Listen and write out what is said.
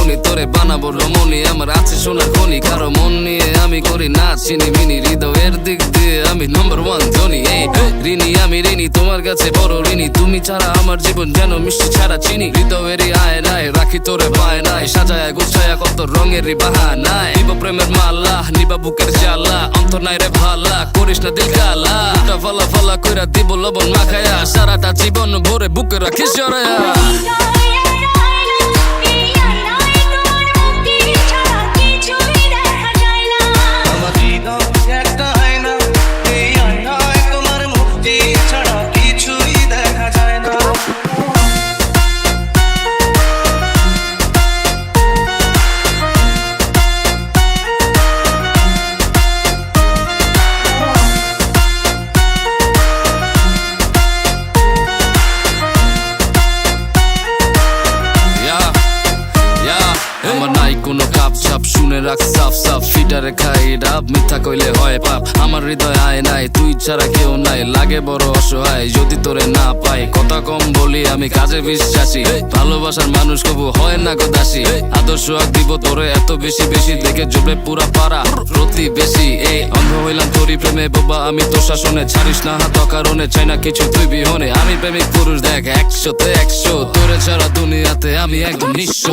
মনি তোরে বানাবো রমণী আমার আছে সোনার খনি কারো মন নিয়ে আমি করি না চিনি মিনি হৃদয়ের দিক দিয়ে আমি নম্বর ওয়ান ধনী ঋণী আমি ঋণী তোমার কাছে বড় ঋণী তুমি ছাড়া আমার জীবন যেন মিষ্টি ছাড়া চিনি হৃদয়েরই আয়নায় রাখি তোরে বায়নায় সাজায় গুছায়া কত রঙেরই বাহানায় নিব প্রেমের মালা নিবা বুকের জ্বালা অন্তর নাই রে ভালা করিস না দিল কালা উল্টা ফলা ফলা কইরা দিব লবণ মাখায়া সারাটা জীবন ভরে বুকে রাখিস জড়ায়া আমার নাই কোনো কাপ চাপ শুনে রাখ সাফ সাফ ফিটারে খাই ডাব মিথ্যা কইলে হয় পাপ আমার হৃদয় আয় নাই তুই ছাড়া কেউ নাই লাগে বড় অসহায় যদি তোরে না পাই কথা কম বলি আমি কাজে বিশ্বাসী ভালোবাসার মানুষ কবু হয় না গো দাসী আদর্শ আগ দিব তোরে এত বেশি বেশি দেখে জবে পুরা পারা প্রতি বেশি এই অন্ধ হইলাম তোরই প্রেমে বাবা আমি তোর শাসনে ছাড়িস না হাত কারণে চাই না কিছু তুই বিহনে আমি প্রেমিক পুরুষ দেখ 100-তে 100 তোরে ছাড়া দুনিয়াতে আমি একদম নিঃস্ব